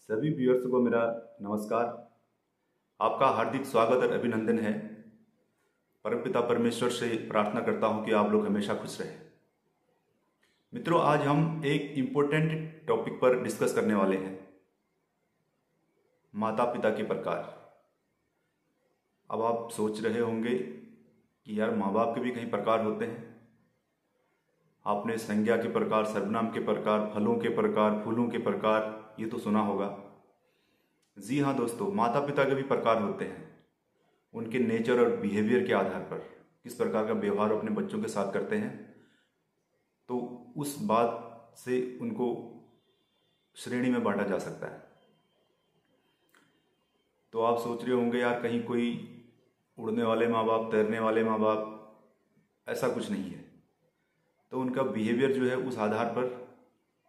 सभी व्यूअर्स को मेरा नमस्कार। आपका हार्दिक स्वागत और अभिनंदन है। परमपिता परमेश्वर से प्रार्थना करता हूं कि आप लोग हमेशा खुश रहें। मित्रों, आज हम एक इम्पोर्टेंट टॉपिक पर डिस्कस करने वाले हैं, माता पिता के प्रकार। अब आप सोच रहे होंगे कि यार माँ बाप के भी कई प्रकार होते हैं। आपने संज्ञा के प्रकार, सर्वनाम के प्रकार, फलों के प्रकार, फूलों के प्रकार ये तो सुना होगा। जी हाँ दोस्तों, माता पिता के भी प्रकार होते हैं। उनके नेचर और बिहेवियर के आधार पर किस प्रकार का व्यवहार अपने बच्चों के साथ करते हैं, तो उस बात से उनको श्रेणी में बांटा जा सकता है। तो आप सोच रहे होंगे यार कहीं कोई उड़ने वाले माँ बाप, तैरने वाले माँ बाप, ऐसा कुछ नहीं है। तो उनका बिहेवियर जो है उस आधार पर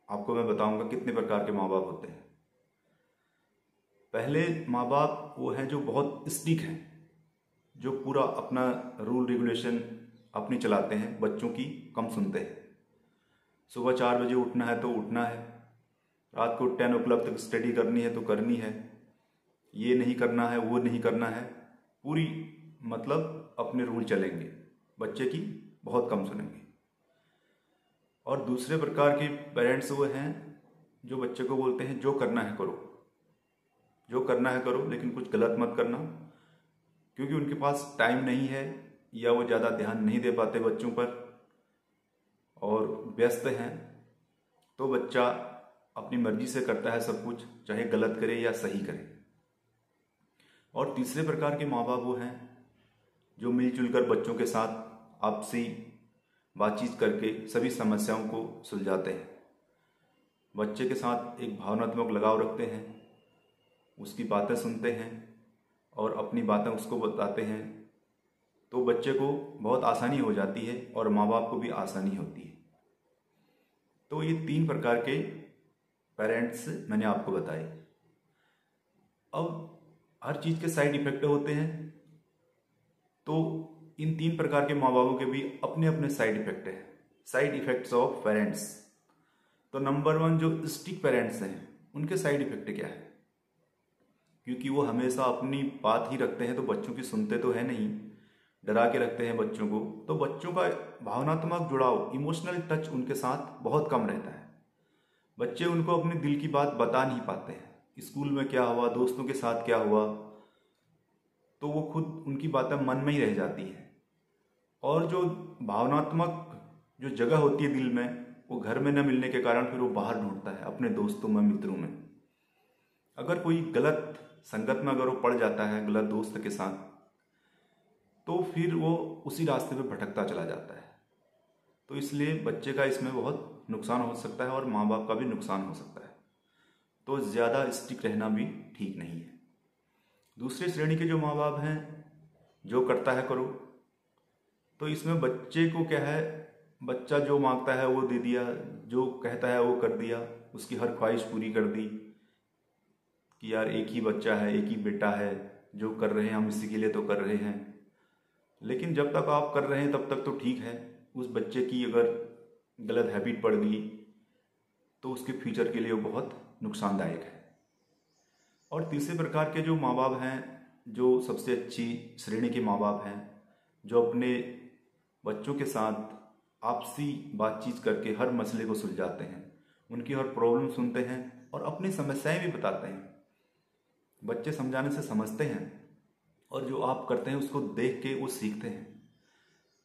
आपको मैं बताऊंगा कितने प्रकार के माँ बाप होते हैं। पहले माँ बाप वो हैं जो बहुत स्ट्रिक्ट हैं, जो पूरा अपना रूल रेगुलेशन अपनी चलाते हैं, बच्चों की कम सुनते हैं। सुबह 4 बजे उठना है तो उठना है, रात को 10 o'clock तक स्टडी करनी है तो करनी है, ये नहीं करना है वो नहीं करना है, पूरी मतलब अपने रूल चलेंगे, बच्चे की बहुत कम सुनेंगे। और दूसरे प्रकार के पेरेंट्स वो हैं जो बच्चे को बोलते हैं जो करना है करो, जो करना है करो, लेकिन कुछ गलत मत करना, क्योंकि उनके पास टाइम नहीं है या वो ज़्यादा ध्यान नहीं दे पाते बच्चों पर और व्यस्त हैं। तो बच्चा अपनी मर्जी से करता है सब कुछ, चाहे गलत करे या सही करे। और तीसरे प्रकार के माँ बाप वो हैं जो मिलजुल कर बच्चों के साथ आपसी बातचीत करके सभी समस्याओं को सुलझाते हैं, बच्चे के साथ एक भावनात्मक लगाव रखते हैं, उसकी बातें सुनते हैं और अपनी बातें उसको बताते हैं। तो बच्चे को बहुत आसानी हो जाती है और माँ बाप को भी आसानी होती है। तो ये 3 प्रकार के पेरेंट्स मैंने आपको बताए। अब हर चीज़ के साइड इफेक्ट होते हैं, तो इन 3 प्रकार के माँ बापों के भी अपने अपने साइड इफेक्ट है, साइड इफेक्ट्स ऑफ पेरेंट्स। तो नंबर 1 जो स्ट्रिक्ट पेरेंट्स हैं उनके साइड इफेक्ट क्या है, क्योंकि वो हमेशा अपनी बात ही रखते हैं तो बच्चों की सुनते तो है नहीं, डरा के रखते हैं बच्चों को। तो बच्चों का भावनात्मक जुड़ाव, इमोशनल टच उनके साथ बहुत कम रहता है। बच्चे उनको अपने दिल की बात बता नहीं पाते हैं, स्कूल में क्या हुआ, दोस्तों के साथ क्या हुआ, तो वो खुद उनकी बातें मन में ही रह जाती है। और जो भावनात्मक जो जगह होती है दिल में, वो घर में न मिलने के कारण फिर वो बाहर ढूंढता है अपने दोस्तों में, मित्रों में। अगर कोई गलत संगत में अगर वो पड़ जाता है गलत दोस्त के साथ, तो फिर वो उसी रास्ते पे भटकता चला जाता है। तो इसलिए बच्चे का इसमें बहुत नुकसान हो सकता है और माँ बाप का भी नुकसान हो सकता है। तो ज़्यादा स्ट्रिक्ट रहना भी ठीक नहीं है। दूसरी श्रेणी के जो माँ बाप हैं, जो करता है करो, तो इसमें बच्चे को क्या है, बच्चा जो मांगता है वो दे दिया, जो कहता है वो कर दिया, उसकी हर ख्वाहिश पूरी कर दी कि यार एक ही बच्चा है, एक ही बेटा है, जो कर रहे हैं हम इसी के लिए तो कर रहे हैं। लेकिन जब तक आप कर रहे हैं तब तक तो ठीक है, उस बच्चे की अगर गलत हैबिट पड़ गई तो उसके फ्यूचर के लिए वो बहुत नुकसानदायक है। और तीसरे प्रकार के जो माँ बाप हैं, जो सबसे अच्छी श्रेणी के माँ बाप हैं, जो अपने बच्चों के साथ आपसी बातचीत करके हर मसले को सुलझाते हैं, उनकी हर प्रॉब्लम सुनते हैं और अपनी समस्याएं भी बताते हैं। बच्चे समझाने से समझते हैं और जो आप करते हैं उसको देख के वो सीखते हैं।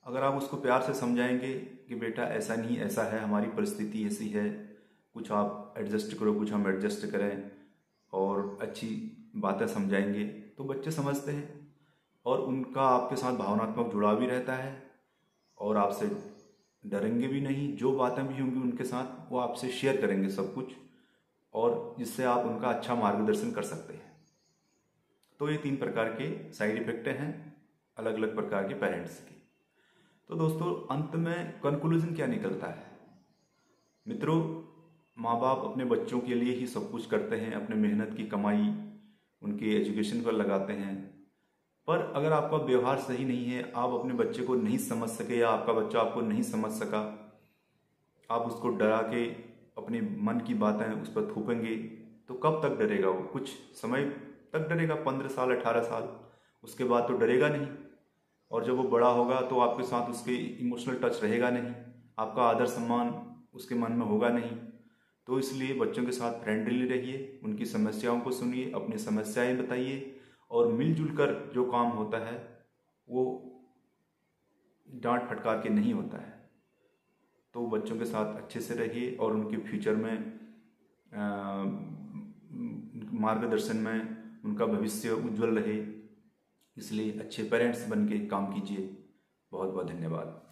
अगर आप उसको प्यार से समझाएंगे कि बेटा ऐसा नहीं, ऐसा है, हमारी परिस्थिति ऐसी है, कुछ आप एडजस्ट करो, कुछ हम एडजस्ट करें, और अच्छी बातें समझाएंगे, तो बच्चे समझते हैं और उनका आपके साथ भावनात्मक जुड़ाव भी रहता है और आपसे डरेंगे भी नहीं। जो बातें भी होंगी उनके साथ वो आपसे शेयर करेंगे सब कुछ, और जिससे आप उनका अच्छा मार्गदर्शन कर सकते हैं। तो ये 3 प्रकार के साइड इफेक्ट हैं अलग अलग प्रकार के पेरेंट्स के। तो दोस्तों, अंत में कंक्लूजन क्या निकलता है? मित्रों, माँ बाप अपने बच्चों के लिए ही सब कुछ करते हैं, अपने मेहनत की कमाई उनके एजुकेशन पर लगाते हैं। पर अगर आपका व्यवहार सही नहीं है, आप अपने बच्चे को नहीं समझ सके या आपका बच्चा आपको नहीं समझ सका, आप उसको डरा के अपने मन की बातें उस पर थोपेंगे, तो कब तक डरेगा वो? कुछ समय तक डरेगा, 15 साल 18 साल, उसके बाद तो डरेगा नहीं। और जब वो बड़ा होगा तो आपके साथ उसके इमोशनल टच रहेगा नहीं, आपका आदर सम्मान उसके मन में होगा नहीं। तो इसलिए बच्चों के साथ फ्रेंडली रहिए, उनकी समस्याओं को सुनिए, अपनी समस्याएं बताइए, और मिलजुल कर जो काम होता है वो डांट फटकार के नहीं होता है। तो बच्चों के साथ अच्छे से रहिए और उनके फ्यूचर में मार्गदर्शन में उनका भविष्य उज्जवल रहे, इसलिए अच्छे पेरेंट्स बन के काम कीजिए। बहुत बहुत धन्यवाद।